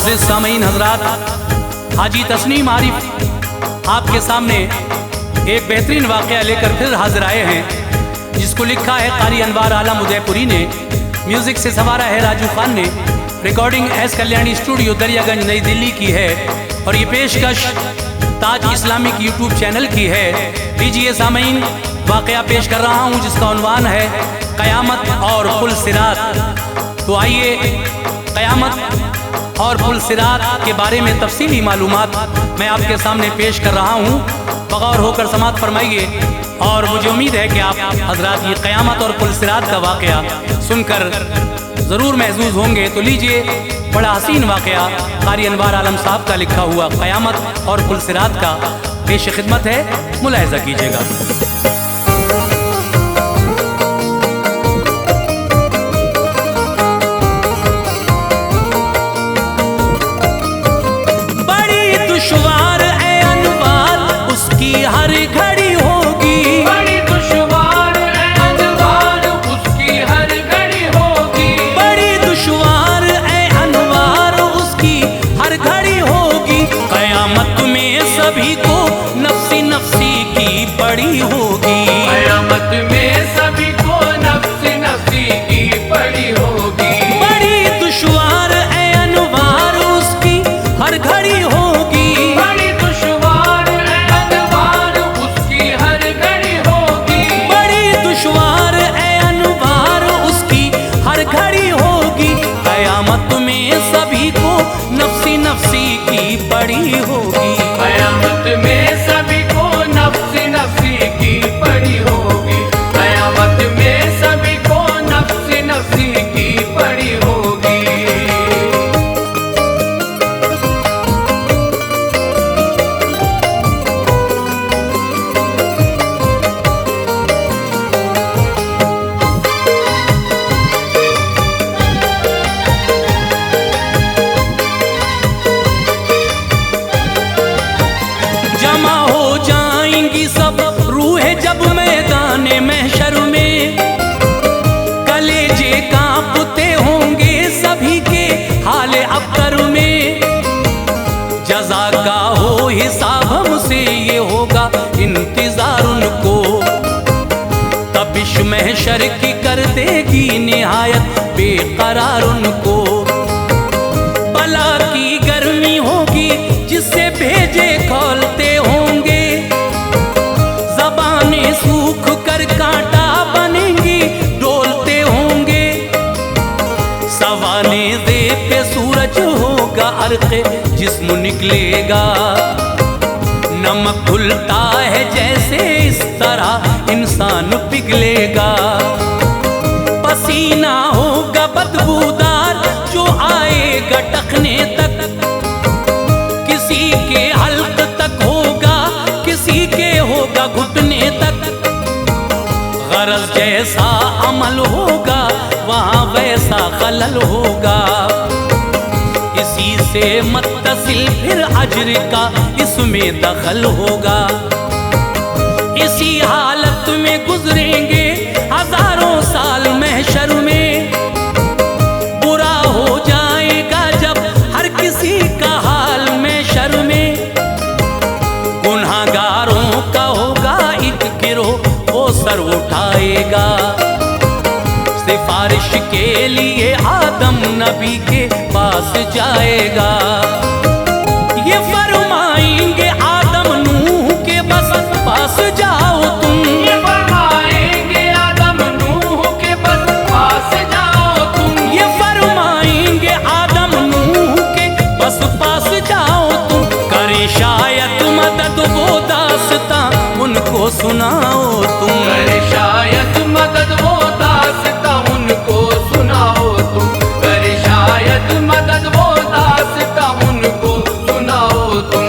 मोअज़्ज़िज़ सामीन हज़रात, हाजी तस्नीम आरिफ आपके सामने एक बेहतरीन वाक़या लेकर फिर हाजिर आए हैं, जिसको लिखा है क़ारी अनवार आलम उदयपुरी ने, म्यूज़िक से संवारा है राजू खान ने, recording S Kalyani studio Daryaganj नई दिल्ली की है और ये पेशकश ताज इस्लामिक यूट्यूब चैनल की है। लीजिए सामीन, वाक़या पेश कर रहा हूँ जिसका उन्वान है क़यामत और पुल सिरात। तो आइए क़यामत और पुल सिरात के बारे में तफसीली मालूमात मैं आपके सामने पेश कर रहा हूँ। बगौर होकर समात फरमाइए और मुझे उम्मीद है कि आप हजरात ये क़यामत और पुल सिरात का वाक़या सुनकर ज़रूर महसूस होंगे। तो लीजिए, बड़ा हसीन वाक़या क़ारी अनवार आलम साहब का लिखा हुआ क़यामत और पुल सिरात का पेश खिदमत है, मुलाहिज़ा कीजिएगा। हर घड़ी होगी, बड़ी दुश्वार है अनवार उसकी हर घड़ी होगी, बड़ी दुश्वार है अनवार उसकी हर घड़ी होगी। क़यामत में सभी को नफ्सी नफ्सी की पड़ी होगी, क़यामत में सभी को नफ्सी नफ्सी की पड़ी होगी। बड़ी दुश्वार है अनवार उसकी हर घड़ी होगी, सभी को नफ्सी नफ्सी की पड़ी होगी। क़यामत में सभी को नफ्सी नफ्सी की पड़ी होगी, क़यामत में सभी को नफ्सी नफ्सी की पड़ी होगी। जब मैदाने महशर में कलेजे कांपते होंगे सभी के हाले अबतर में। जज़ा का हो हिसाब हमसे ये होगा इंतजार उनको, तबिश महशर की कर देगी निहायत बेकरार उनको। बला की गर्मी होगी जिससे भेजे खोलते होंगे, ज़बानें सूख कर कांटा बनेंगी डोलते होंगे। सवाने दे पे सूरज होगा अर्क़े जिस्म निकलेगा, नमक घुलता है जैसे इस तरह इंसान पिघलेगा। पसीना होगा बदबूदार जो आएगा टखने तक, किसी के हल्क तक होगा किसी के होगा घुटने तक। गरज जैसा अमल होगा वहाँ वैसा खलल होगा, इसी से मुत्तसिल फिर अज्र का इसमें दखल होगा। इसी हालत में गुजरेंगे हजारों साल महशर में, बुरा हो जाएगा जब हर किसी का हाल महशर में। गुनहगारों का होगा एक गिरोह वो सर उठाएगा, सिफारिश के लिए आदम नबी के पास जाएगा। ये फरमाएंगे आदम नूह के बस पास जाओ तुम, ये फरमाएंगे आदम नूह के बस पास जाओ तुम, ये फरमाएंगे आदम नूह के बस पास जाओ तुम। करे शायद मदद वो दास्तां उनको सुनाओ तुम, करे शायद मदद वो दास्तां उनको सुनाओ तुम, करे शायद मदद वो दास्तां उनको सुनाओ तुम।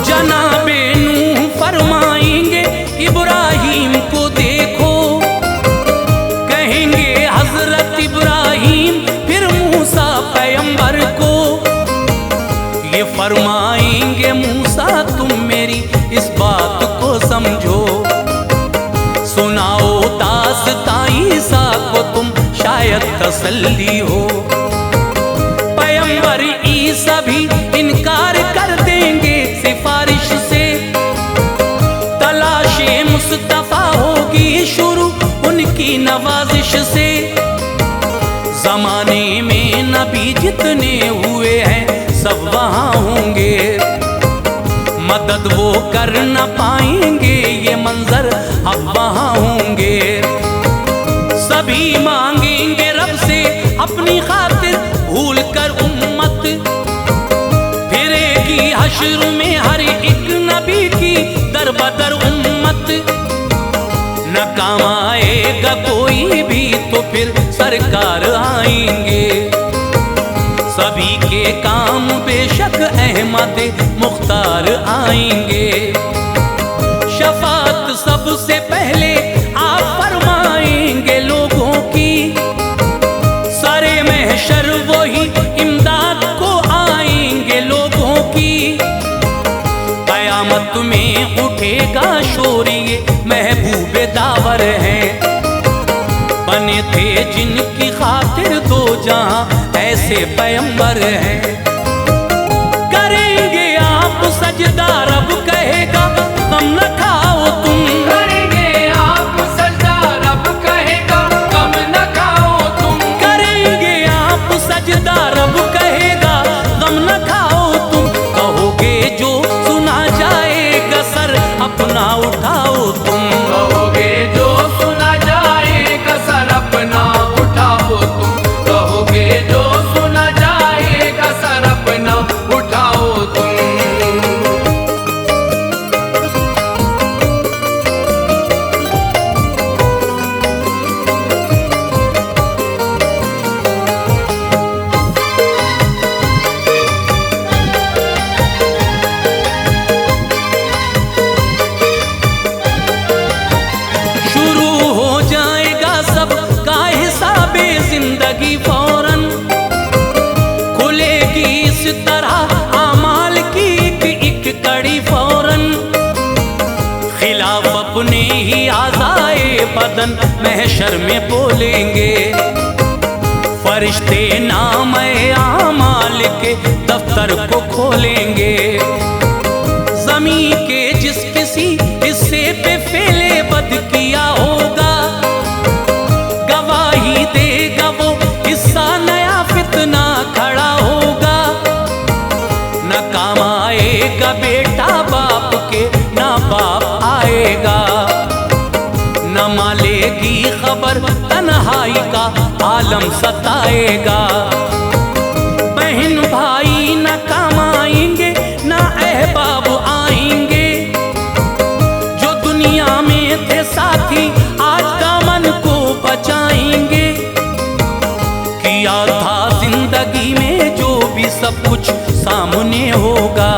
जनाबे नूह फरमाएंगे इब्राहीम को देख पाएंगे मूसा, तुम मेरी इस बात को समझो। सुनाओ दास्तां ईसा को तुम, शायद तसल्ली हो। पैगंबर ईसा भी इनकार कर देंगे सिफारिश से, तलाशे मुस्तफा होगी शुरू उनकी नवाजिश से। जमाने में नबी जितने हुए हैं सब वहाँ होंगे, मदद वो कर न पाएंगे, ये मंजर अब वहाँ होंगे। सभी मांगेंगे रब से अपनी खातिर, भूल कर उम्मत फिरेगी हश्र में हर एक नबी की दर बदर उम्मत। न काम आएगा कोई भी तो फिर सरकार आएंगे, सभी के काम बेशक अहमद मुख्तार आएंगे। शफात सबसे पहले आप फरमाएंगे लोगों की, सारे महशर वही इमदाद को आएंगे लोगों की। कयामत में उठेगा शोर, ये महबूबे दावर हैं, बने थे जिनकी खातिर दो जहां ऐसे पैगंबर हैं। करेंगे आप सजदा, रब कहेगा गम न खाओ तुम। करेंगे आप सजदा, रब कहेगा गम न खाओ तुम। करेंगे आप सजदा, रब कहेगा गम न खाओ तुम। कहोगे जो सुना जाएगा, सर अपना उठाओ तुम। कहोगे जो सुना जाएगा, सर अपना उठाओ तुम। कहोगे जो सुना जाएगा, सर अपना उठाओ तुम। शुरू हो जाएगा सबका हिसाबे जिंदगी फौरन, खुलेगी इस तरह आमाल की एक एक कड़ी फौरन। खिलाफ अपने ही आज़ाए बदन महशर में बोलेंगे, फरिश्ते नाम आमाल के दफ्तर को खोलेंगे। जमीन के जिस किसी हिस्से पे फेले बद किया होगा, गवाही देगा वो हिस्सा, नया फितना खड़ा होगा। न काम आएगा बेटा बाप के, ना बाप आएगा। न मालेगी खबर तन्हाई का आलम सताएगा। बहन भाई न काम आएंगे, ना अहबाब आएंगे। जो दुनिया में थे साथी आज दामन को बचाएंगे। किया था जिंदगी में जो भी सब कुछ सामने होगा,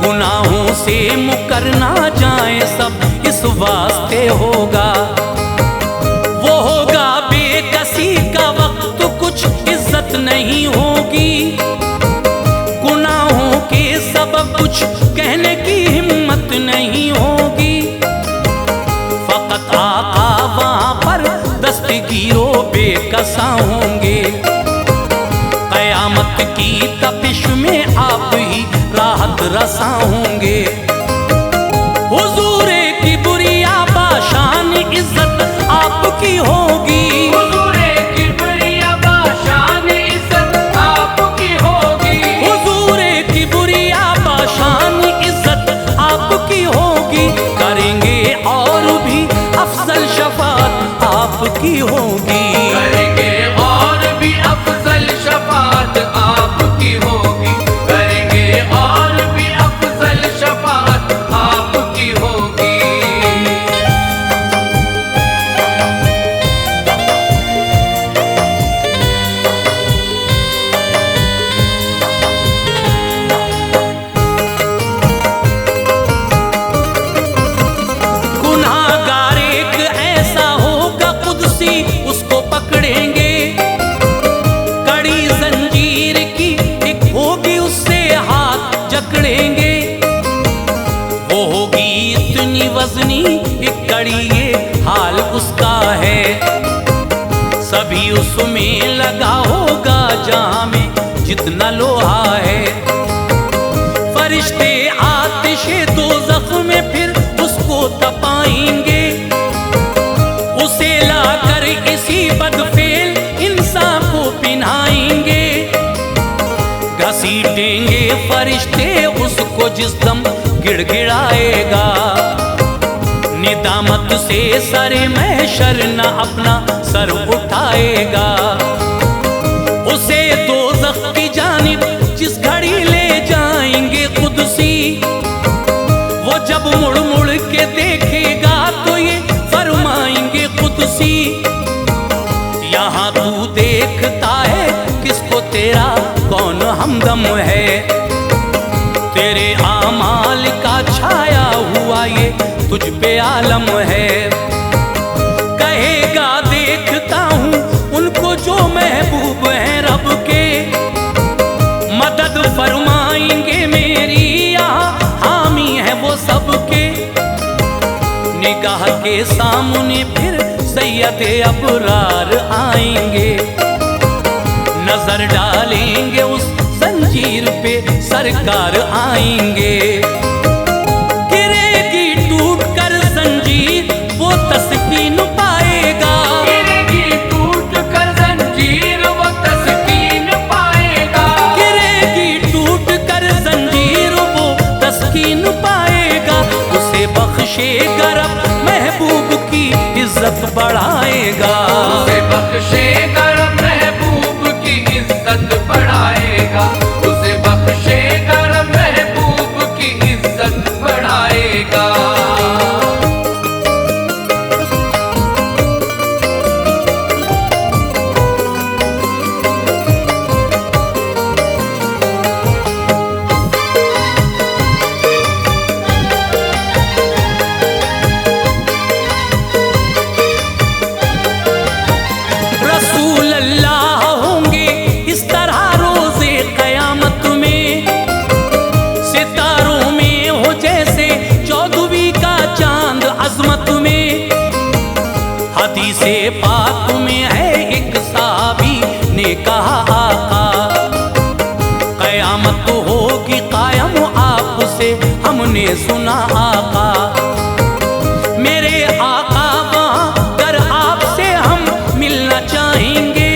गुनाहों से मुकर ना जाए सब इस वास्ते होगा। वो होगा बेकसी का वक्त, कुछ इज्जत नहीं होगी। गुनाहों के सबब कुछ कहने की हिम्मत नहीं होगी। फकत आका वहां पर दस्तगीरों बेकसा होंगे। कयामत की तपिश में आप ही राहत रसा होंगे। हुजूरे की बुरिया बाशान इज्जत आपकी होगी। हुजूरे की बुरिया बाशान इज्जत आपकी होगी। हुजूरे की बुरिया बाशान इज्जत आपकी होगी। करेंगे और भी अफजल शफात आपकी होगी। करेंगे और भी अफजल शफात आपकी होगी। करेंगे और भी अफजल जकड़ेंगे। वो होगी इतनी वजनी एक कड़ी, ये हाल उसका है। सभी उसमें लगा होगा जहां में जितना लोहा है। फरिश्ते आतिशे दोज़ख में फिर उसको तपाएंगे। उसे लाकर इसी बदफेल इंसान को पिन्हाएंगे। घसीटेंगे फरिश्ते उसको जिस दम गिड़गिड़ाएगा। निदामत से सरे महशर न अपना सर उठाएगा। उसे दोज़ख की जानिब जिस घड़ी ले जाएंगे कुदसी, वो जब मुड़ मुड़ के देखेगा तो ये फरमाएंगे कुदसी, यहाँ तू देखता है किसको, तेरा कौन हमदम है। तेरे आमाल का छाया हुआ ये तुझ पे आलम है। कहेगा देखता हूँ उनको जो महबूब हैं रब के, मदद फरमाएंगे मेरी, यहाँ हामी है वो सबके। निगाह के सामने फिर सैयद अबरार आएंगे। नजर डालेंगे उस जंजीर पे सरकार आएंगे। गिरेगी टूट कर जंजीर वो तस्कीन पाएगा। गिरेगी टूट कर जंजीर वो तस्कीन पाएगा। गिरेगी टूट कर जंजीर वो तस्कीन पाएगा। उसे बख्शेगा रब महबूब की इज्जत बढ़ाएगा। उसे बख्शेगा रब महबूब की इज्जत बढ़ाएगा। उसे बख्शेगा रब महबूब की इज्जत बढ़ाएगा। रसूल अल्लाह होंगे इस तरह रोज़े क़यामत में। सितारों में हो जैसे चौदहवीं का चांद अज़मत में। हदीसे पाक में है एक साहबी ने कहा आका, क़यामत होगी कायम आपसे हमने सुना आका। मेरे आका वहाँ कर आपसे हम मिलना चाहेंगे।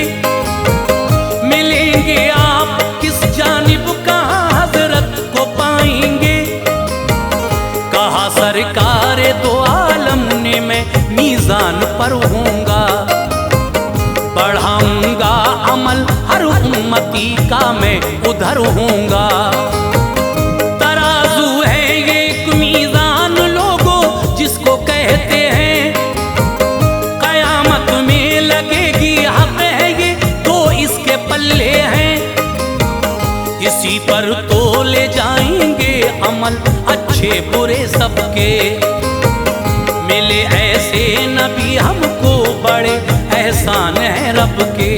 मिलेंगे आप किस जानिब, कहाँ हजरत को पाएंगे। कहा सरकार दो आलम ने मैं मीज़ान पर होऊंगा। बढ़ाऊंगा अमल हर उम्मती का मैं उधर होऊंगा। तराजू है ये एक मीज़ान लोगों जिसको कहते हैं। क़यामत में लगेगी हक है ये तो इसके पल्ले हैं। इसी पर तोले जाएंगे अमल अच्छे बुरे सबके। मिले ऐसे नबी हमको बड़े एहसान है रब के।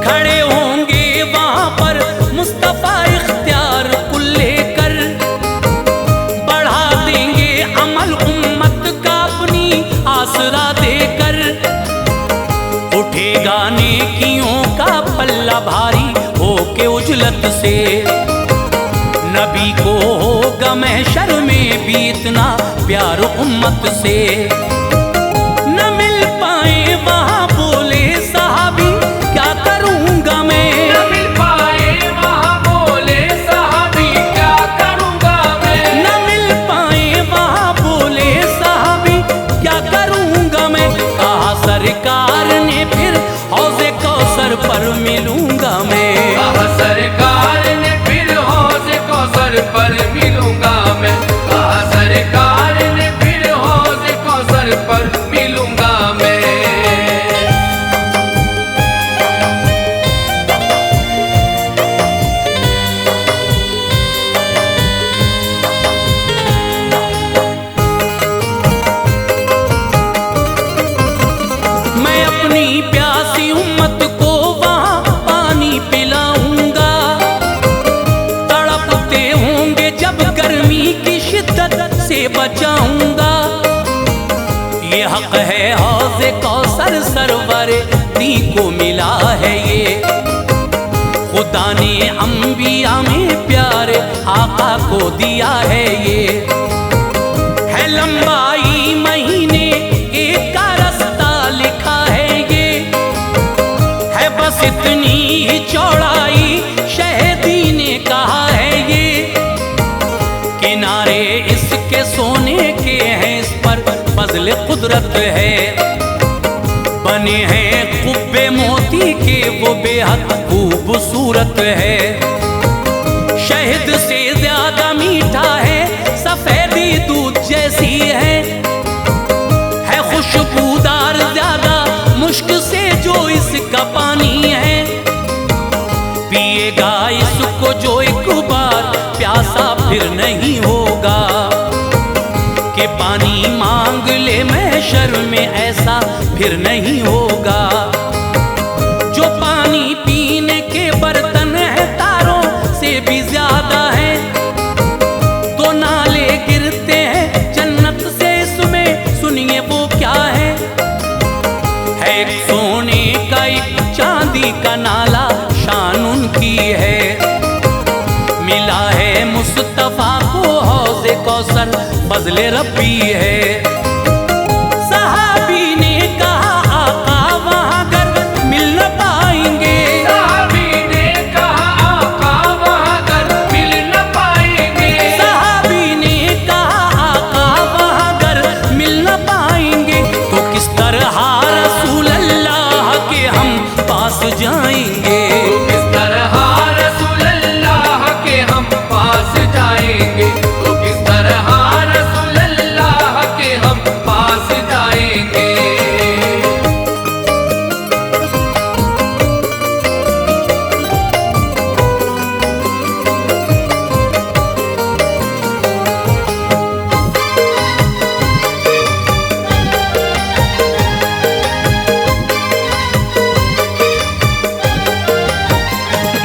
खड़े होंगे वहाँ पर मुस्तफ़ा इख्तियार कुल लेकर। बढ़ा देंगे अमल उम्मत का अपनी आसरा देकर। उठेगा नेकियों का पल्ला भारी होके उजलत से। नबी को होगा महशर में भी इतना प्यार उम्मत से। न मिल पाए वहाँ बोले साहबी क्या करूँगा मैं। न मिल पाए वहाँ बोले साहबी क्या करूँगा मैं। न मिल पाए वहाँ बोले साहबी क्या करूँगा मैं। कहा सरकार ने फिर हौज़े कौसर पर मिलूँगा मैं। कहा सरकार ने फिर हौज़े कौसर पर मिलूँगा मैं। कहा सरकार ने फिर हौज़े कौसर पर मिलूँगा मैं। मैं अपनी प्यासी उम्मत को वहाँ पानी पिलाऊंगा। तड़प बचाऊंगा। ये हक है हौज़े कौसर सरवरे दी को मिला है ये। खुदा ने अंबिया में प्यारे आका को दिया है ये। है लंबाई महीने एक का रास्ता लिखा है ये। है बस इतनी ही चौड़ाई शहीदी ने कहा है ये। किनारे इसके सोने के हैं, इस पर फज़ल कुदरत है। बने हैं कुब्बे मोती के वो बेहद खूबसूरत है। शहद से ज्यादा मीठा है, सफेदी दूध जैसी है खुशबूदार ज्यादा मुश्क से जो इसका पानी है। पिएगा इसको जो एक बार प्यासा फिर नहीं होगा। कि पानी मांग ले महशर में ऐसा फिर नहीं होगा। जो पानी पीने के बर्तन है तारों से भी ज्यादा है। दो नाले गिरते हैं जन्नत से, इसमें सुनिए वो क्या है। एक सोने का एक चांदी का नाला शान उनकी है। मिला है मुस्तफा को हौज़े कौसर फज़ले रब्बी है। सहाबी ने कहा आका वहाँ घर मिल न पाएंगे। सहाबी ने कहा आका वहाँ घर मिल न पाएंगे। सहाबी ने कहा आका वहाँ घर मिल न पाएंगे। तो किस तरह रसूल अल्लाह के हम पास जाएंगे। तो किस तरह रसूल अल्लाह के हम पास जाएंगे। तो किस तरह रसूल अल्लाह के हम पास जाएंगे।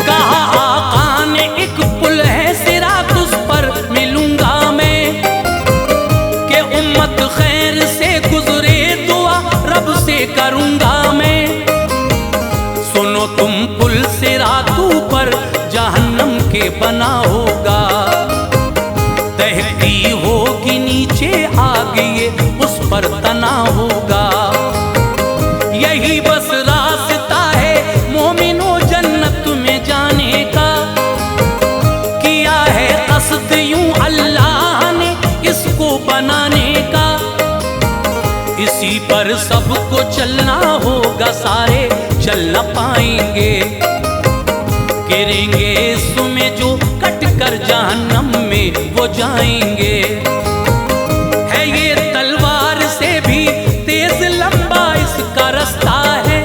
कहा आका ने एक पुल है सिरात उस पर मिलूंगा मैं। कि उम्मत खैर से गुजरे दुआ रब से करूंगा मैं। सुनो तुम पुल सिरात पर जहन्नम के बना होगा। दहती होगी नीचे आग ये उस पर तना होगा। यही बस रास्ता है मोमिनो जन्नत में जाने का। किया है कस्द यूं अल्लाह ने इसको बनाने का। इसी पर सबको चलना होगा, सारे चल न पाएंगे। गिरेंगे इसमें जो कट कर जहन्नम में वो जाएंगे। है ये तलवार से भी तेज लंबा इसका रास्ता है।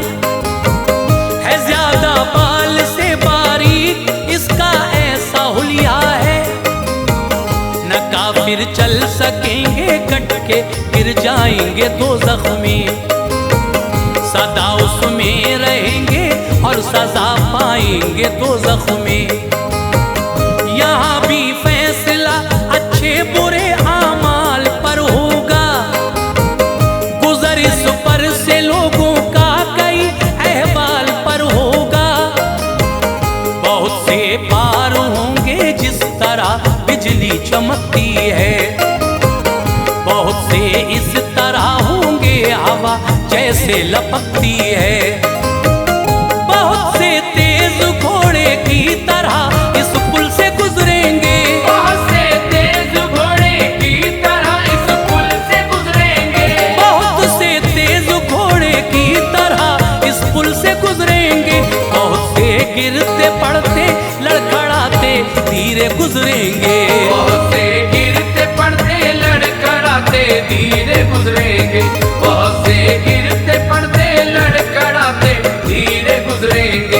ज्यादा बाल से बारीक इसका ऐसा हुलिया है। न काफिर चल सकेंगे कट के, गिर जाएंगे दो जख्मी। सदा उसमें रहेंगे और सजा पाएंगे दो जख्मी। यहाँ भी फैसला अच्छे बुरे आमाल पर होगा। गुजर इस पर से लोगों का कई अहवाल पर होगा। बहुत से पार होंगे जिस तरह बिजली चमकती है। बहुत से इस तरह होंगे हवा जैसे लपकती है। बहुत से तेज घोड़े की तरह इस पुल से गुजरेंगे। बहुत से तेज घोड़े की तरह इस पुल से गुजरेंगे। बहुत से तेज घोड़े की तरह इस पुल से गुजरेंगे। बहुत से गिरते पड़ते लड़खड़ाते धीरे गुजरेंगे। बहुत से गिरते पड़ते लड़खड़ाते धीरे गुजरेंगे। बहुत से गिरते पड़ते लड़खड़ाते धीरे गुजरेंगे।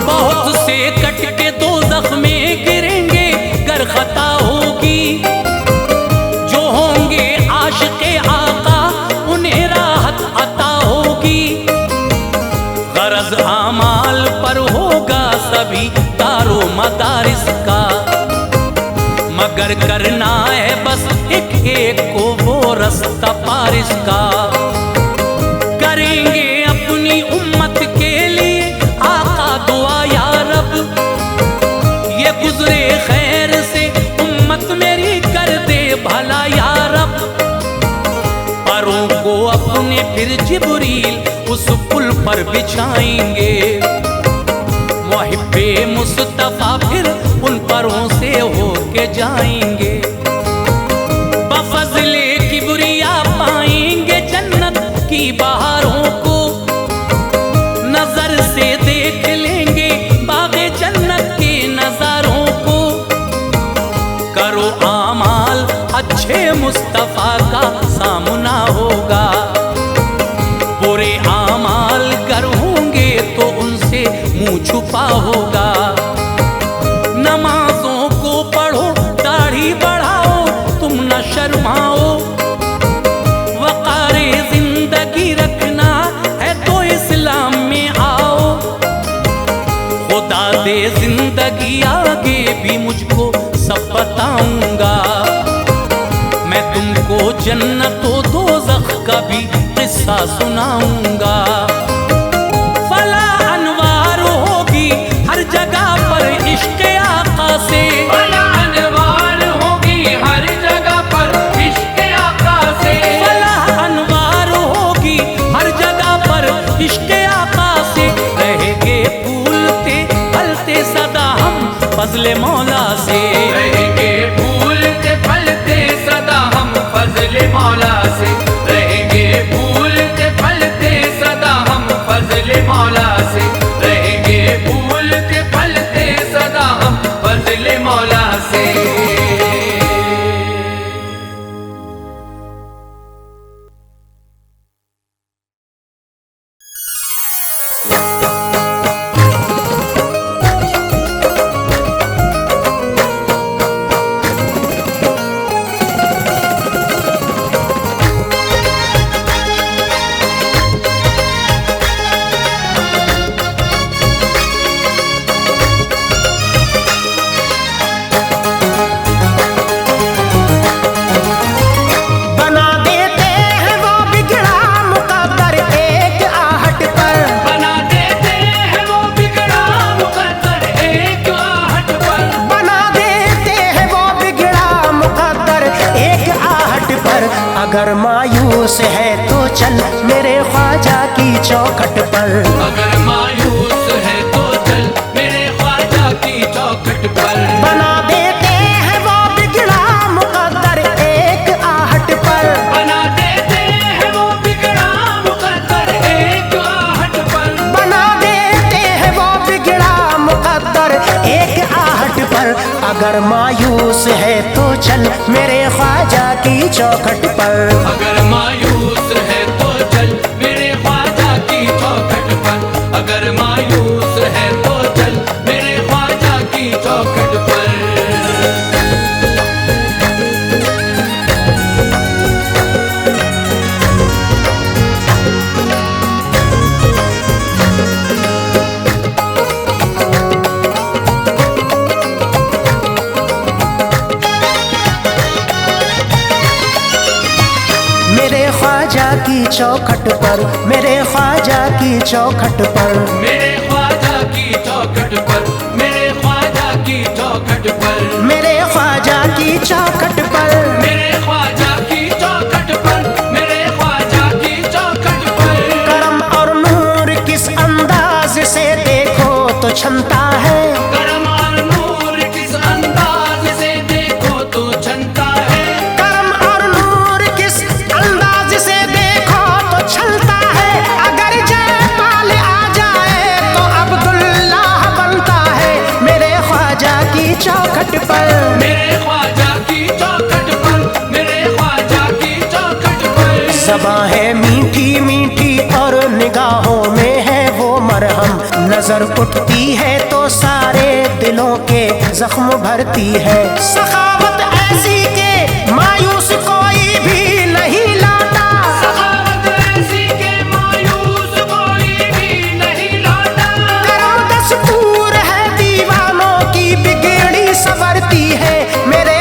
बहुत से कट के दो जख्मे गिरेंगे गर खता होगी। जो होंगे मगर करना है बस एक एक को वो रास्ता पारिस का। करेंगे अपनी उम्मत के लिए आका दुआ या रब, ये गुजरे खैर से उम्मत मेरी कर दे भला या रब। परों को अपने फिर जिब्रील उस पुल पर बिछाएंगे, मुहिब्बे मुस्तफा फिर उन परों से होके जाएंगे। बफज़ले किबरिया पाएंगे जन्नत की बहारों को, नजर से देख लेंगे बाग़े जन्नत के नजारों को। करो आमाल अच्छे मुस्तफा का सामना होगा, बुरे आमाल गर होंगे तो उनसे मुंह छुपा होगा। नमाजों को पढ़ो दाढ़ी बढ़ाओ तुम न शर्माओ, वक़ारे जिंदगी रखना है तो इस्लाम में आओ। खुदा दे जिंदगी आगे भी मुझको सब बताऊंगा, मैं तुमको जन्नत व दोज़ख का भी किस्सा सुनाऊंगा। फला अनवार होगी हर जगह पर इश्क़ आका से, फला अनवार होगी हर जगह पर इश्क़ आका से। फला अनवार होगी हर जगह पर इश्क़ आका से। रहेंगे फूलते फलते सदा हम फज़ले मौला से, रहेंगे फूलते फलते सदा हम फज़ले मौला से। रहेंगे फूलते फलते सदा हम फज़ले मौला से। रहेंगे फूलते फलते सदा हम फज़ले मौला से। अगर मायूस है तो चल मेरे ख्वाजा की चौखट पर। अगर मायूस है तो चल मेरे ख्वाजा की चौखट पर। बना देते हैं वो बिगड़ा मुकद्दर एक आहट पर। बना देते हैं वो बिगड़ा मुकद्दर एक आहट पर। बना देते हैं वो बिगड़ा मुकद्दर एक आहट पर। अगर मायूस है तो चल मेरे ख्वाजा की चौखट पर। अगर मायूस है तो चल मेरे ख्वाजा की चौखट पर। अगर मायूस है तो चल मेरे ख्वाजा की चौखट पर। मेरे ख्वाजा की चौखट पर। मेरे ख्वाजा की चौखट पर। मेरे ख्वाजा की चौखट पर। मेरे ख्वाजा की चौखट पर। मेरे ख्वाजा की चौखट पर। मेरे ख्वाजा की चौखट पर। मेरे ख्वाजा की चौखट पर। करम और नूर किस अंदाज से देखो तो छनता है। करम और नूर किस अंदाज से देखो तो छनता है। करम और नूर किस अंदाज से देखो तो छलता है। अगर जयपाल आ जाए तो अब्दुल्लाह बनता है मेरे ख्वाजा की चौखट पर। मेरे ख्वाजा की चौखट पर। मेरे ख्वाजा की चौखट पर। ज़बां है मीठी मीठी और निगाहों में है वो मरहम। नजर उठती है तो सारे दिलों के जख्म भरती है। सखावत ऐसी के मायूस कोई भी नहीं लाता। सखावत ऐसी के मायूस कोई भी नहीं लाता। करम दस्तूर है दीवानों की बिगड़ी संवरती है मेरे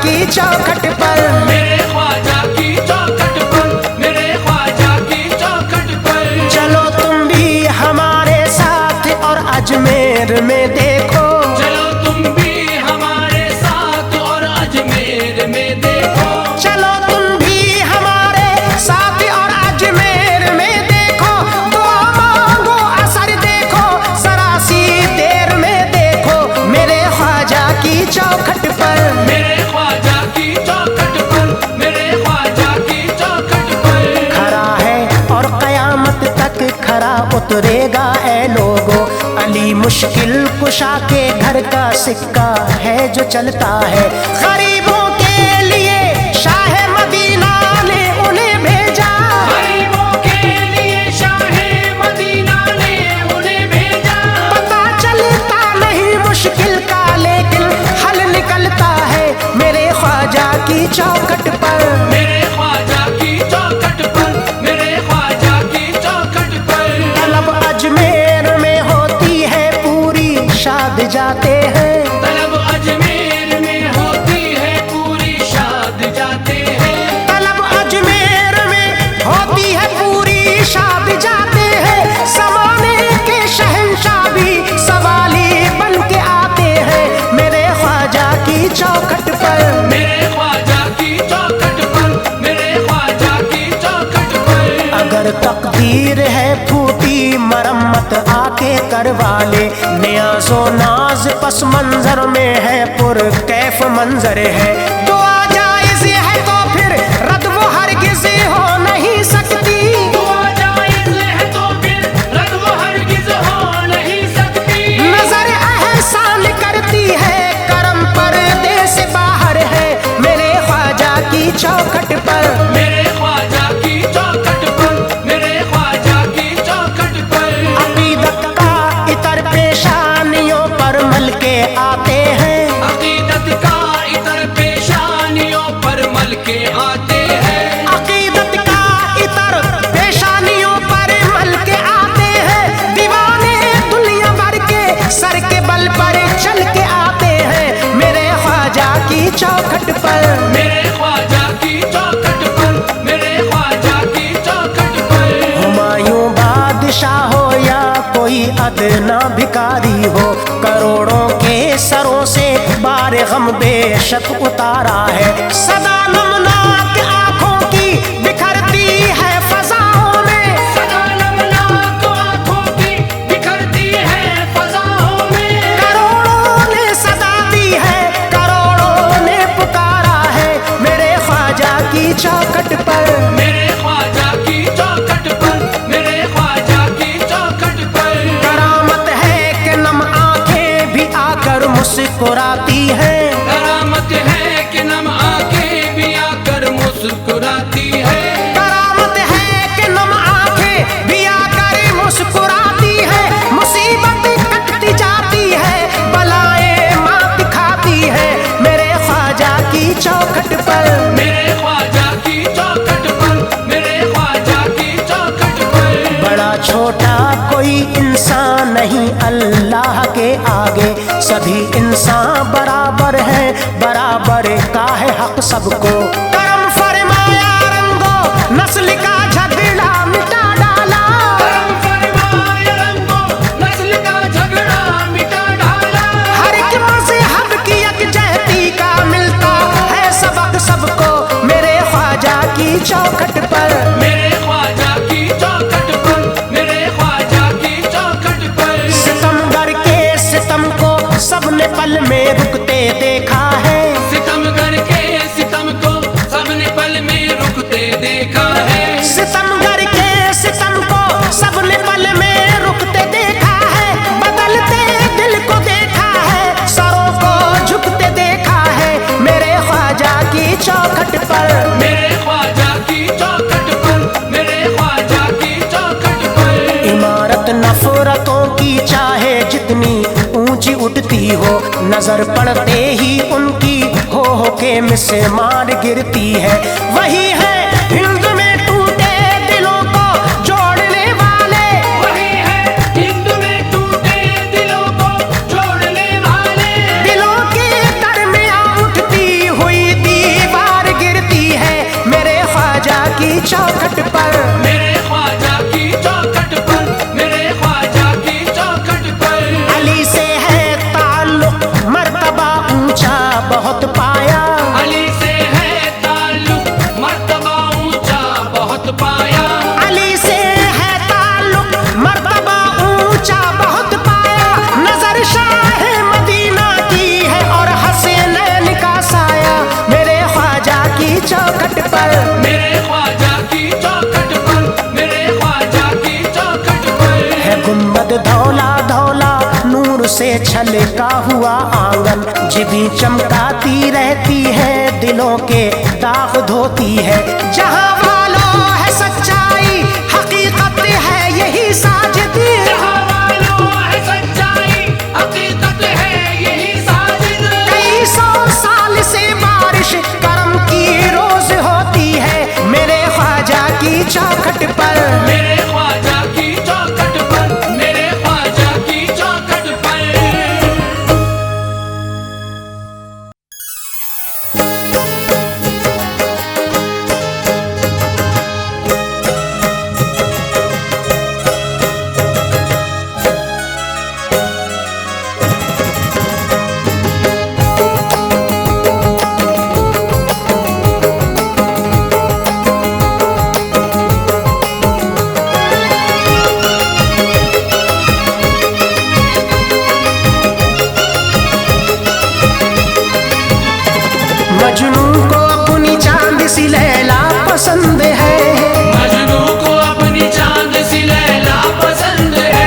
की चौखट पर, मेरे ख्वाजा की चौखट पर, मेरे ख्वाजा की चौखट पर। चलो तुम भी हमारे साथ और अजमेर में देखो, चलो तुम भी हमारे साथ और अजमेर में देखो। चलो तुम भी हमारे साथ और अजमेर में देखो। दुआ मांगो असर देखो, जरा सी देर में देखो, मेरे ख्वाजा की चौखट पर, मेरे ख्वाजा की चौखट पर, मेरे ख्वाजा की चौखट पर। खरा है और कयामत तक खरा उतरेगा ए लोगो। अली मुश्किल कुशा के घर का सिक्का है जो चलता है। गरीबों के लिए शाह मदीना ने उन्हें भेजा, गरीबों के लिए शाहे मदीना ने उन्हें भेजा। पता चलता नहीं मुश्किल का लेकिन हल निकलता है मेरे ख्वाजा की चौखट पर, मेरे ख्वाजा की चौखट पर, मेरे ख्वाजा की चौखट पर। तलब अजमेर में होती है पूरी, शाद जाते हैं। तलब अजमेर में होती है पूरी, शाद जाते हैं। तलब अजमेर में होती है पूरी, शाद जाते हैं। ज़माने के शहंशाह भी सवाली बन के आते हैं मेरे ख्वाजा की चौखट पर, मेरे ख्वाजा की चौखट पर, मेरे ख्वाजा की चौखट पर। अगर तकदीर है फूटी मरम्मत आके करवा ले। नियाज़ो नाज पस मंजर में है पुर कैफ मंजर है। दुआ जायज़ है तो फिर रद वो हरगिज़ हो नहीं सकती। दुआ जायज़ है तो फिर रद वो हरगिज़ हो नहीं सकती। नजर एहसान करती है करम पर्दे से बाहर है मेरे ख्वाजा की चौखट पर, मेरे ख्वाजा की चौखट पर, मेरे ख्वाजा की चौखट पर। अकीदत का इतर पेशानियों पर मल के आते हैं। अकीदत का इतर पेशानियों पर मल के आते हैं। अकीदत का इतर पेशानियों पर मल के आते हैं। दीवाने दुनिया भर के सर के बल पर चल के आते हैं मेरे ख्वाजा की चौखट पर, मेरे ख्वाजा की चौखट पर, मेरे ख्वाजा की चौखट पर। हुमायूं बादशाह हो या कोई अदना भिखारी हो, करोड़ों के सरों से बार गम बेशक उतारा है। सदा नमनाक आंखों की बिखरती है फजाओं में, सदा नमनाक आँखों की बिखरती है फजाओं में। करोड़ों ने सदा दी है, करोड़ों ने पुकारा है मेरे ख्वाजा की चौखट पर, मेरे ख्वाजा की चौखट पर, मेरे ख्वाजा की चौखट पर। करामत है कि नम आंखें भी आकर मुस्कुराती हैं। करामत है कि नम आंखें भी आकर मुस्कुराती है। करामत है कि नम आंखें भी आकर मुस्कुराती है। मुसीबत कटती जाती है, बलाएं मात खाती है मेरे ख्वाजा की चौखट पर, मेरे ख्वाजा की चौखट पर, मेरे ख्वाजा की चौखट पर। बड़ा छोटा कोई इंसान नहीं अल्लाह के आगे। सभी इंसान बराबर है, बराबर का है हक सबको। करम फरमाया रंगो नस्ल का झगड़ा मिटा डाला, करम फरमाया रंगो नस्ल का झगड़ा मिटा डाला। हर एक मज़हब की यकजहती का मिलता है सबक सबको मेरे ख्वाजा की चौखट पर, मेरे ख्वाजा की चौखट पर, मेरे ख्वाजा की चौखट पर। सितमगर के सितम को सबने पल में रुकते देखा है। सितमगर के सितम को सबने पल में रुकते देखा है। सितमगर के सितम को सबने पल में रुकते देखा है। बदलते दिल को देखा है, सरों को झुकते देखा है मेरे ख्वाजा की चौखट पर, मेरे ख्वाजा की चौखट पर, मेरे ख्वाजा की चौखट पर। इमारत नफरतों की चाहे जितनी ऊंची उठती हो, नजर पड़ते ही उनकी हो के मिसमार गिरती है। वही है हिंद में टूटे दिलों को जोड़ने वाले, वही है हिंद में टूटे दिलों को जोड़ने वाले। दिलों के दरमियां उठती हुई का हुआ आंगन, जिभी चमकाती रहती है, दिलों के दाग धोती है। जहाँ वालों है सच्चाई, हकीकत है यही साजिदी। जहाँ वालों है सच्चाई, हकीकत है यही साजिद। कई सौ साल से बारिश करम की रोज होती है, मेरे ख्वाजा की चौखट पर, मेरे ख्वाजा की चौखट पर, मेरे ख्वाजा की चौखट पर। मजनू को अपनी चांद सी लैला पसंद है, मजनू को अपनी चांद सी लैला पसंद है।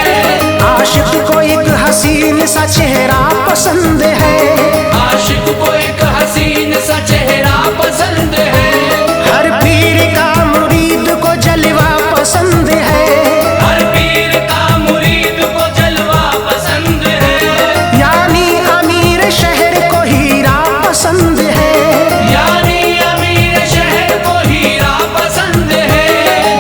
आशिक को एक हसीन सा चेहरा पसंद है, आशिक को एक हसीन सा चेहरा पसंद है। हर पीर का मुरीद को जलवा पसंद है, हर पीर का मुरीद को जलवा पसंद है। यानी अमीर शहर को हीरा पसंद है, यानी अमीर शहर को हीरा पसंद है।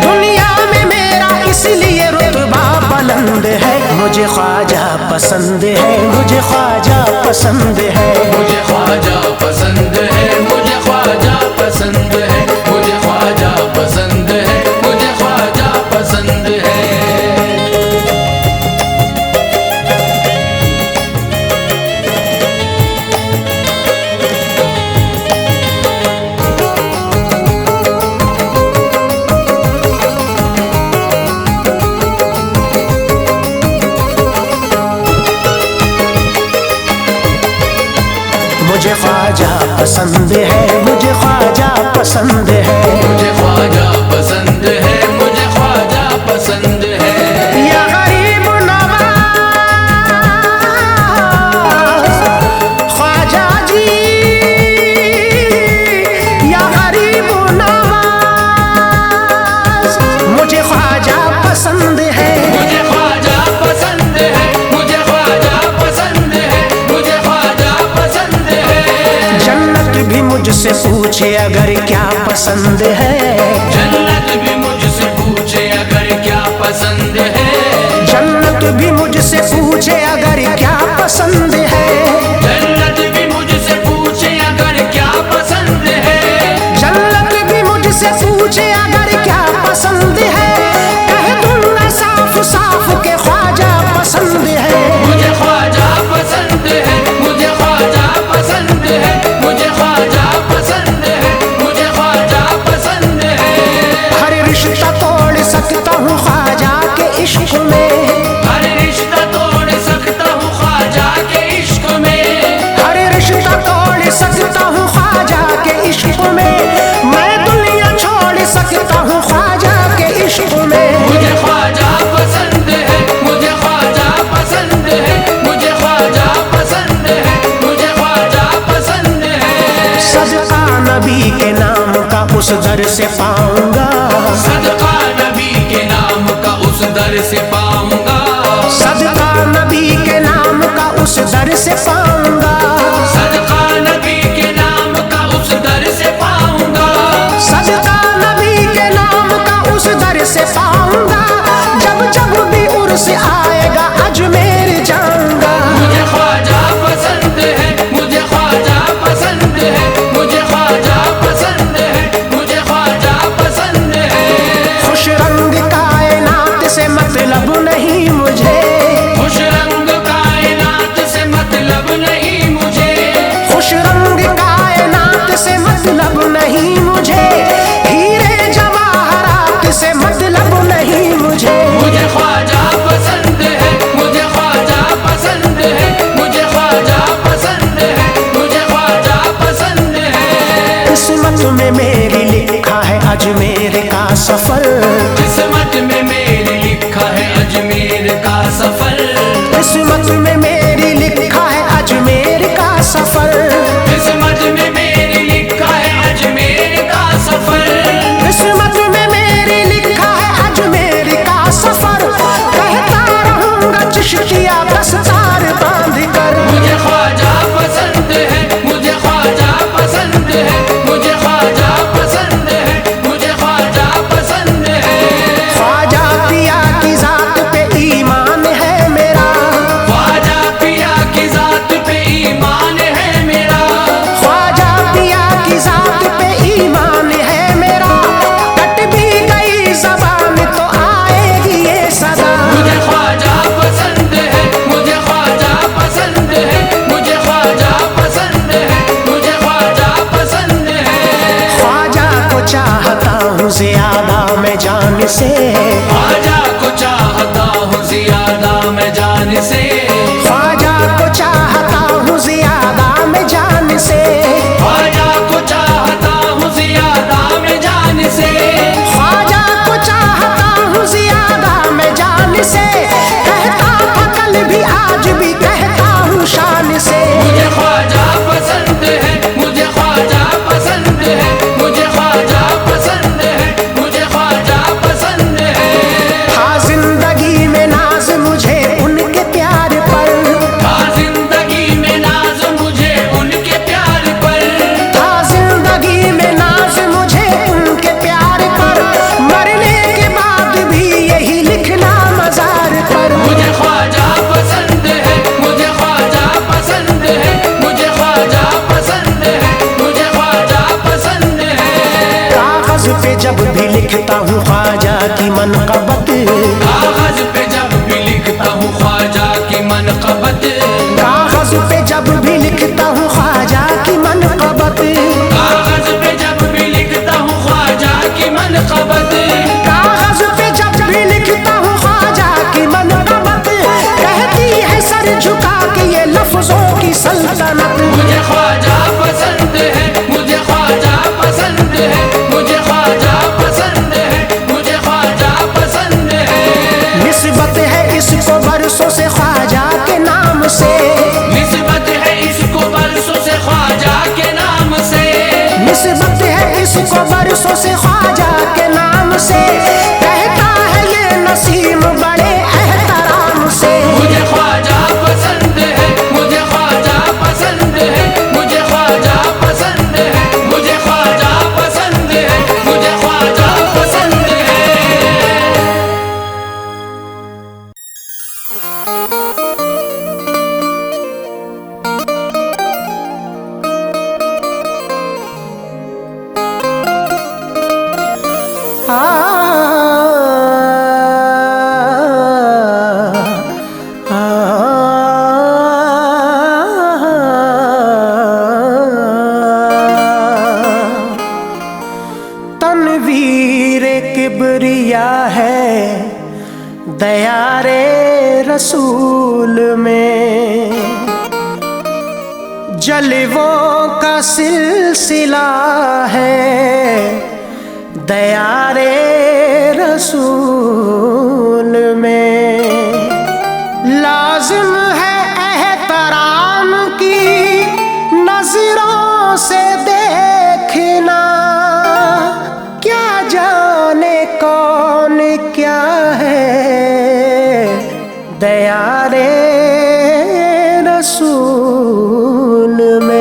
दुनिया में मेरा इसलिए रुतबा बुलंद है। मुझे ख्वाजा पसंद है, मुझे ख्वाजा पसंद है, मुझे ख्वाजा पसंद है, मुझे ख्वाजा पसंद है, मुझे ख्वाजा पसंद है, मुझे ख्वाजा पसंद है। मुझे ख्वाजा पसंद है, मुझे ख्वाजा पसंद है, मुझे ख्वाजा पसंद है, मुझे ख्वाजा पसंद है। या गरीब नवाज ख्वाजा जी, या गरीब नवाज मुझे ख्वाजा पसंद है, मुझे ख्वाजा पसंद है, मुझे ख्वाजा पसंद है, मुझे ख्वाजा पसंद है। जन्नत भी मुझसे पूछे अगर क्या पसंद है, जन्नत भी मुझसे पूछे अगर क्या पसंद है। जन्नत भी मुझसे पूछे अगर क्या पसंद है, जन्नत भी मुझसे पूछे अगर क्या पसंद है। जन्नत भी मुझसे पूछे अगर क्या पसंद है, कह दूंगा साफ साफ के ख्वाजा पसंद है। मुझे ख्वाजा पसंद है, मुझे ख्वाजा पसंद है, मुझे ख्वाजा पसंद है, मुझे ख्वाजा पसंद है। हर रिश्ता तोड़ सकता हूँ ख्वाजा के इश्क में, हर रिश्ता तोड़ सकता हूँ ख्वाजा के इश्क में। हर रिश्ता तोड़ सकता हूँ ख्वाजा के इश्क में, मैं दुनिया छोड़ सकता हूँ ख्वाजा के इश्क में। मुझे ख्वाजा पसंद है, मुझे ख्वाजा पसंद है, मुझे ख्वाजा पसंद है, मुझे ख्वाजा पसंद है। सदका नबी के नाम का उस दर से पाऊंगा, सदका नबी के नाम का उस दर से पाऊंगा। सदका नबी के नाम का उस दर से पाऊंगा, सदका नबी के नाम का उस दर से पाऊंगा। सदका नबी के नाम का उस दर से पाऊंगा। जब जब भी उर्स आएगा अजमेर जाऊंगा। मुझे ख्वाजा पसंद है, मुझे ख्वाजा पसंद है, मुझे ख्वाजा पसंद है, मुझे ख्वाजा पसंद है। खुश रंग कायनात से मतलब नहीं मुझे, खुश रंग कायनात से मतलब नहीं मुझे। खुश रंग कायनात से मतलब नहीं मुझे, हीरे जवाहरात से मतलब नहीं मुझे। मुझे ख्वाजा पसंद है, मुझे ख्वाजा पसंद है, मुझे ख्वाजा पसंद है, मुझे ख्वाजा पसंद है। किस्मत में मेरी लिखा है अजमेर का सफर, किस्मत में मेरी लिखा है अजमेर का सफर। किस्मत में मेरी लिखा है हूँ ज्यादा मैं जान से, ख्वाजा को चाहता हूँ ज्यादा मैं जान से, ख्वाजा को चाहता हूँ ज्यादा मैं जान से, ख्वाजा को चाहता हूँ ज्यादा मैं जान से, ख्वाजा को चाहता हूँ ज्यादा मैं जान से, कहता था कल भी आज भी कहता हूँ शान से। मुझे ख्वाजा पसंद है, मुझे ख्वाजा पसंद है, मुझे ख्वाजा पसंद है, मुझे ख्वाजा पसंद है। था जिंदगी में नाज मुझे उनके प्यार पर, था जिंदगी में नाज मुझे उनके प्यार पर, था जिंदगी में नाज मुझे उनके प्यार पर, मरने के बाद भी यही लिखना मजार पर। मुझे ख्वाजा पसंद है, मुझे ख्वाजा पसंद है, मुझे ख्वाजा पसंद है, मुझे ख्वाजा पसंद है। कागज पे जब भी लिखता हूँ ख्वाजा की मनक़बत, कागज पे जब भी लिखता हूँ ख्वाजा की मनक़बत, कागज पे जब भी लिखता हूँ ख्वाजा की मनक़बत, कागज पे जब भी लिखता हूँ ख्वाजा की मनक़बत, कागज पे जब भी लिखता हूँ ख्वाजा की मनक़बत, कहती है सर झुका के ये लफ्जों की सल्तनत। मुझे ख्वाजा पसंद है, मुझे ख्वाजा पसंद है, मुझे ख्वाजा पसंद है, मुझे ख्वाजा पसंद है। निस्बत है इसको बरसों से ख्वाजा के नाम से, निस्बत है इसको बरसों से ख्वाजा के नाम से, निस्बत है इसको बरसों से ख्वाजा के नाम से, कहता है ये नसीम बड़े एहतराम से। मुझे ख्वाजा पसंद है, मुझे ख्वाजा पसंद है, मुझे ख्वाजा पसंद है, मुझे ख्वाजा पसंद है, मुझे ख्वाजा पसंद है। तनवीर किबरिया है दयारे रसूल में, जलवों का सिलसिला है दयारे रसूल में। लाजिम है एहतराम की नजरों से देखना, क्या जाने कौन क्या है दयारे रसूल में।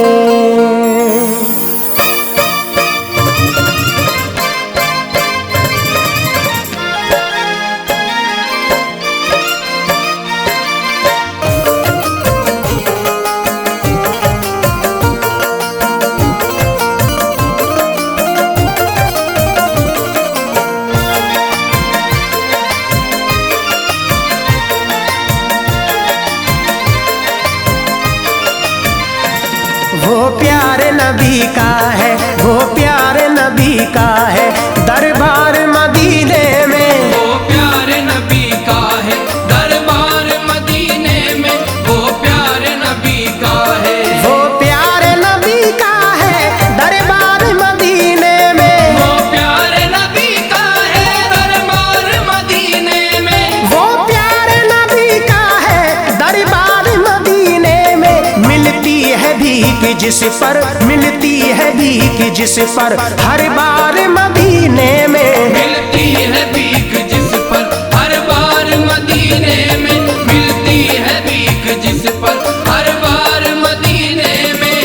वो प्यारे नबी का है, वो प्यारे नबी का है दरबार मदीने में, वो प्यारे नबी का है दरबार मदीने में, वो प्यारे नबी का है, वो प्यारे नबी का है दरबार मदीने में, वो प्यारे नबी का है दरबार मदीने में, वो प्यारे नबी का है दरबार मदीने में। मिलती है भीख जिस पर, मिलती है भीख जिस पर हर बार मदीने में, मिलती है भीख जिस पर हर बार मदीने में, मिलती है भीख जिस पर हर बार मदीने में।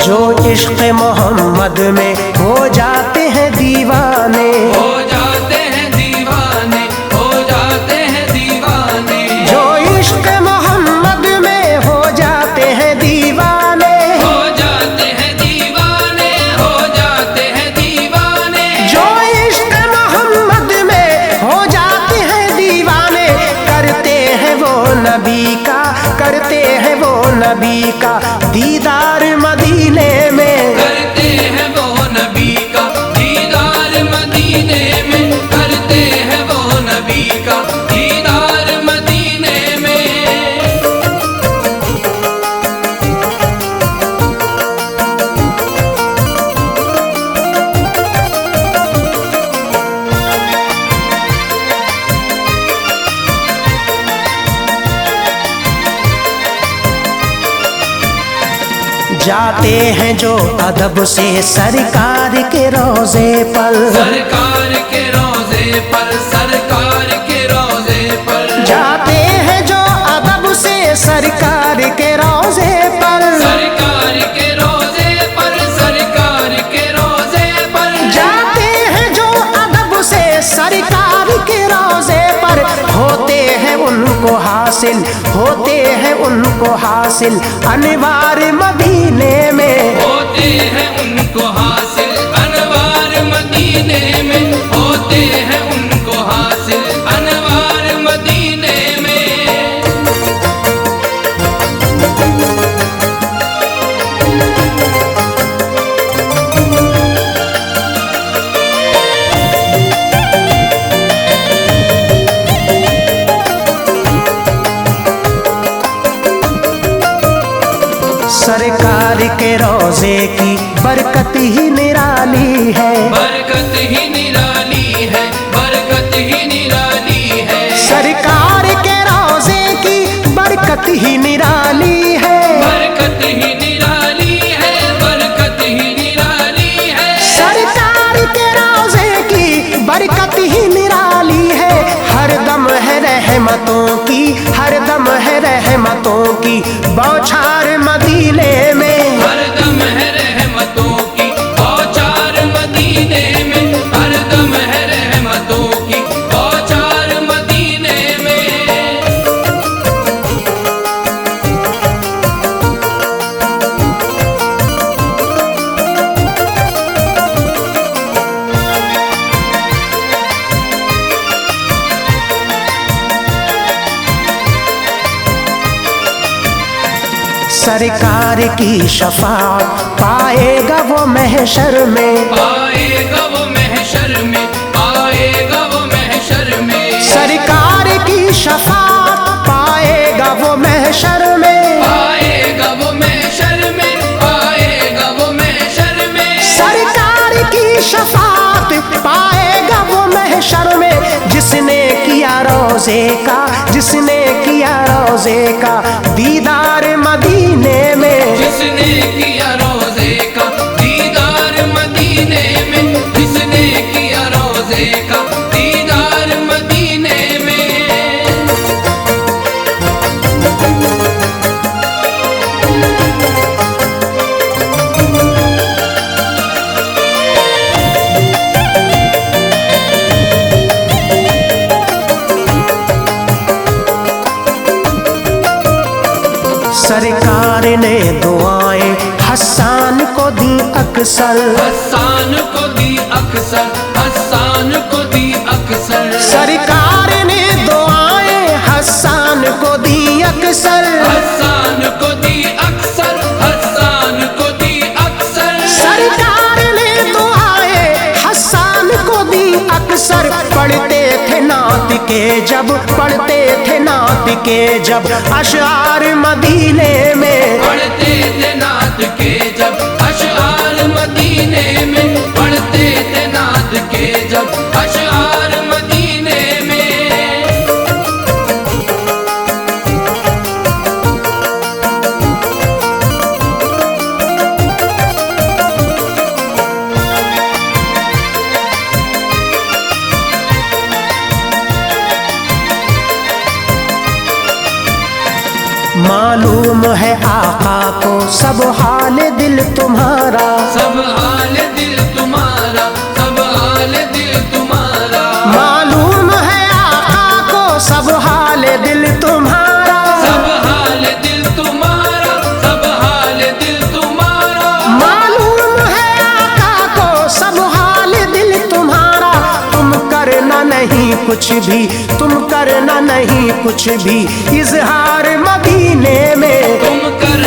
जो इश्क़ मोहम्मद में हो जाते हैं दीवाने, हो जाते हैं दीवाने, हो जाते हैं दीवाने, जो इश्क़ मोहम्मद में हो जाते हैं दीवाने, हो जाते हैं दीवाने, नबी का दीदार मदीने में, करते हैं वो नबी का दीदार मदीने में, करते हैं वो नबी का दीदार मदीने में। जाते हैं जो अदब से सरकार के रोजे पर, सरकार के रोजे पर, सरकार के रोजे पर, जाते हैं जो अदब से सरकार के रोजे पर, सरकार के रोजे पर, सरकार के रोजे पर, जाते हैं जो अदब से सरकार के रोजे पर, होते हैं उनको हासिल, होते हैं उनको हासिल अनवार मदीने में, होते हैं उनको हासिल अनवार मदीने में, होते हैं उनको हासिल अनवार मदीने में। सरकार के रोजे की बरकत ही निराली है, बरकत ही निराली है, बरकत ही निराली है, सरकार के रोजे की बरकत ही निराली है, बरकत ही निराली है, बरकत ही निराली है, सरकार के रोजे की बरकत ही निराली है। हर दम है रहमतों की, हर दम है रहमतों की बौछार मदीने में, हरदम है रहमतों की बौछार मदीने में, हरदम है रहमतों की बौछार मदीने में। सरकार की शफाअत पाएगा वो महशर में, पाएगा वो महशर में, पाएगा वो महशर में, सरकार की शफाअत पाएगा वो महशर में, पाएगा वो महशर में, पाएगा वो महशर में, सरकार की शफाअत पाएगा वो महशर में। जिसने किया रोजे का, जिसने किया रोजे का दीदार मदीने में, जिसने किया रोजे का दीदार मदीने में, जिसने किया रोजे का दीदार मदीने में। सरकार ने दुआएं हसन को दी अक्सर, हसान को दी अक्सर, हसान को दी अक्सर, सरकार ने दुआएं हसन को दी अक्सर, हसान को दी अक्सर, हसान को दी अक्सर, सरकार ने दुआएं हसन को दी अक्सर। पढ़ते थे नात के जब, पढ़ते थे नात के जब अशआर मदीने में, पढ़ते थे नात के जब अशआर मदीने में, पढ़ते थे नात के जब अशआर मदीने में। मालूम है आका को सब हाल दिल तुम्हारा, सब हाल दिल तुम्हारा, सब हाल दिल तुम्हारा, मालूम है आका को सब हाल दिल तुम्हारा, सब हाल दिल तुम्हारा, सब हाल दिल तुम्हारा, मालूम है आका को सब हाल दिल तुम्हारा। तुम करना नहीं कुछ भी, तुम करना नहीं कुछ भी इजहार मदीने में, तुम कर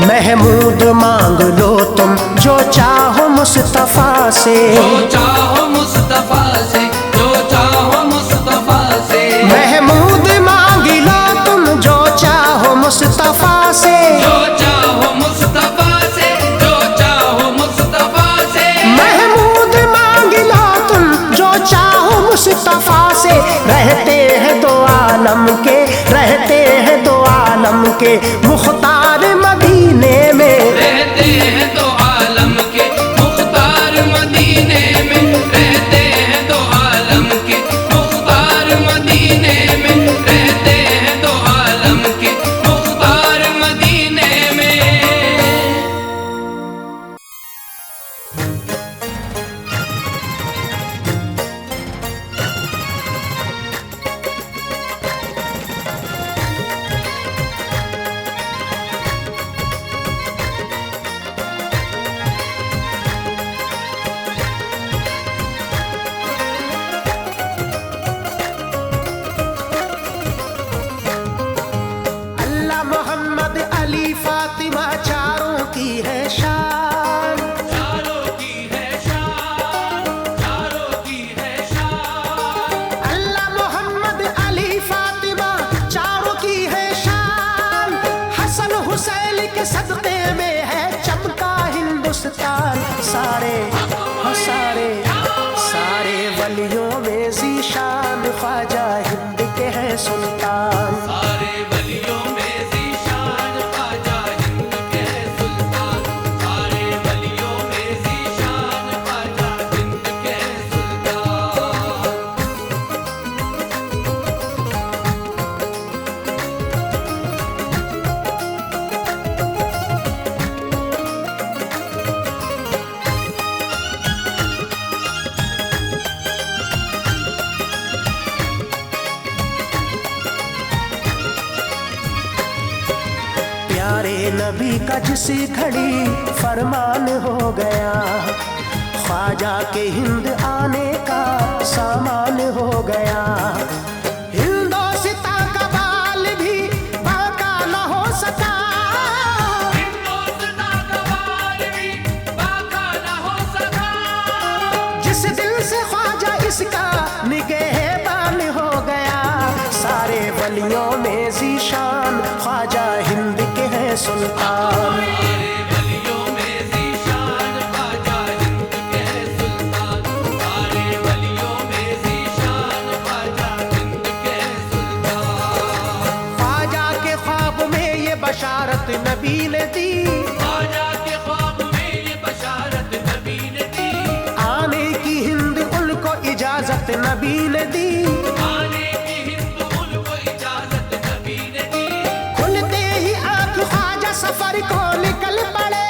महमूद मांग लो तुम जो चाहो मुस्तफा से, जो चाहो मुस्तफा से, जो चाहो मुस्तफा से। महमूद मांग लो तुम जो चाहो मुस्तफा से, जो चाहो मुस्तफा से, जो चाहो मुस्तफा से। महमूद मांग लो तुम जो चाहो मुस्तफा से। रहते हैं दो आलम के, रहते हैं दो आलम के मुख्तार मदीने में, रहते हैं दो आलम के मुख्तार मदीने में, रहते हैं दो आलम के मुख्तार मदीने में, रहते हैं दो आलम के मुख्तार मदीने में। अल्लाह मोहम्मद अली फातिमा चारों की है शान, चारों की है शान, चारों की है शान। अल्लाह मोहम्मद अली फातिमा चारों की है शान। हसन हुसैन के सदक़े में है चमका हिंदुस्तान। सारे सारे सारे वलियों में ज़ीशान ख्वाजा हिंद के है सुल्तान। सारे वलियों में ज़ीशान ख्वाजा हिंद के सुल्तान, सारे वलियों में ज़ीशान ख्वाजा हिंद के सुल्तान। प्यारे नबी का जिस घड़ी फरमान हो गया, ख्वाजा के हिंद आने का सामान हो गया। हिंदोस्तां का बाल भी बांका न हो सका, हिंदुस्तां का बाल भी बांका न हो सका। जिस दिल से ख्वाजा इसका निगहबान हो गया। सारे वलियों में ज़ीशान ख्वाजा हिंद के है सुल्तान। सारे वलियों में ज़ीशान ख्वाजा हिंद के सुल्तान, सारे वलियों में ज़ीशान ख्वाजा हिंद के सुल्तान। ख्वाजा के ख्वाब में ये बशारत नबी ने दी, ख्वाजा के ख्वाब में ये बशारत नबी ने दी, आने की हिंद उनको इजाजत नबी ने दी। आने की हिंद उनको इजाजत नबी ने दी। खुलते ही आंख ख्वाजा सफर को निकल पड़े,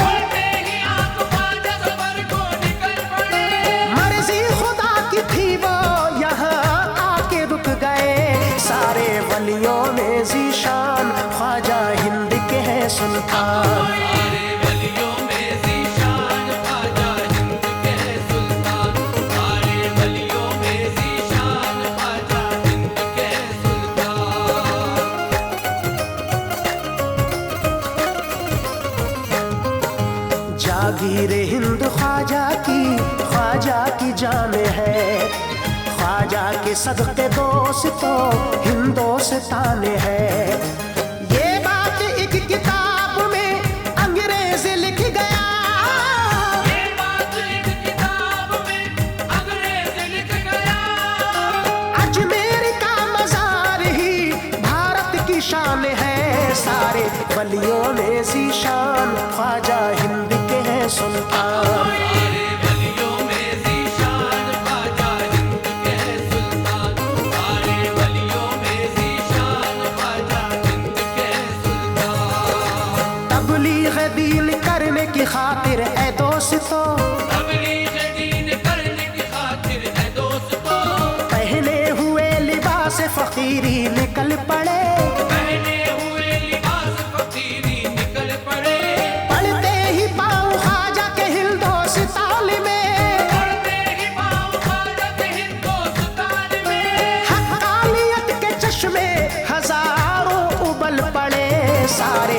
खुलते ही आंख ख्वाजा सफर को निकल पड़े। मर्जी खुदा की थी वो यहाँ आके रुक गए। सारे वलियों में ज़ीशान ख्वाजा हिंद के है सुल्तान। सारे वलियों में ज़ीशान ख्वाजा हिंद के सुल्तान, सारे वलियों में ज़ीशान ख्वाजा हिंद के सुल्तान। जागीर हिंद ख्वाजा की जान है। ख्वाजा के सदक़े दोस्तों हिंदोस्तान है। ये बात एक किताब में अंग्रेज लिख गया, ये बात एक किताब में अंग्रेज लिख गया। अजमेर का मज़ार ही भारत की शान है। सारे वलियों में ज़ीशान ख्वाजा हिंद के है सुल्तान। सारे वलियों में ज़ीशान ख्वाजा हिंद के सुल्तान, सारे वलियों में ज़ीशान ख्वाजा हिंद के सुल्तान। तबलीग दीन करने की खातिर ए दोस्तों, तबलीग दीन करने की खातिर है दोस्तों, पहने हुए लिबास फकीरी निकल पड़े। पहने हुए लिबास फकीरी निकल पड़े। पढ़ते ही पाँव ख्वाजा के हिंदोस्तान में, पढ़ते ही पाँव ख्वाजा के हिंदुस्तान में। हक़ानियत के चश्मे हजारों उबल पड़े। सारे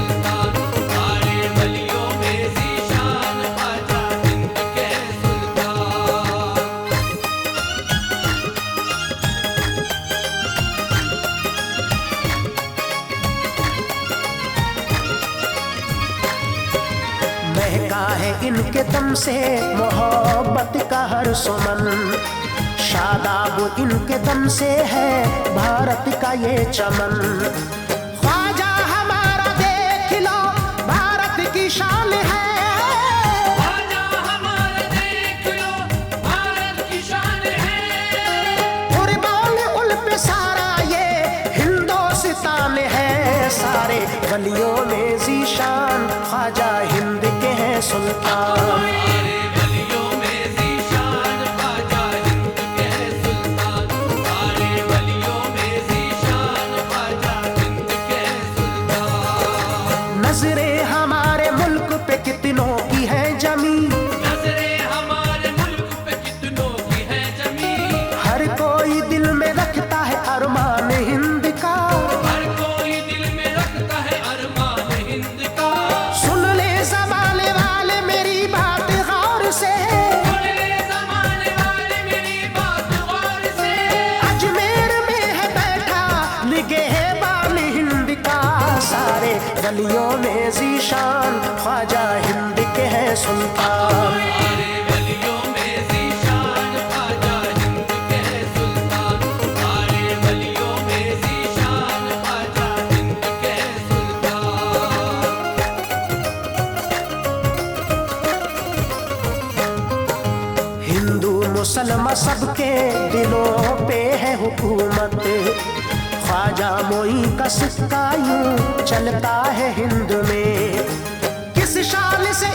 सुल्तान, सारे वलियों में ज़ीशान ख्वाजा हिंद के सुल्तान। महका है इनके दम से मोहब्बत का हर सुमन, शादाब इनके दम से है भारत का ये चमन। ख्वाजा हमारा देख लो भारत की शान है, ख्वाजा हमारा देख लो भारत की शान है, कुर्बान उल पे सारा ये हिंदुस्तान है। सारे वलियों में ज़ीशान ख्वाजा हिंद के हैं सुल्तान, सारे वलियों में ज़ीशान ख्वाजा हिंद के सुल्तान, सारे वलियों में ज़ीशान ख्वाजा हिंद के सुल्तान। नजरें हमारे मुल्क पे कितनों की है जमी, नजरें हमारे मुल्क पे कितनों की है जमी, हर कोई दिल में रखता है अरमान हिंद का। हर कोई दिल में रखता है अरमान हिंद का। सुन ले ज़माने वाले मेरी बात गौर से, सुन ले ज़माने वाले मेरी बात गौर से, अजमेर में है बैठा निगहबान हिंद का। सारे वलियों में ज़ीशान ख्वाजा हिंद के हैं सुल्तान, सारे वलियों में ज़ीशान ख्वाजा हिंद के सुल्तान। मुसलमान सबके दिलों पे है हुकूमत। ख्वाजा मोई का सिक्का यूं चलता है हिंद में। किस शान से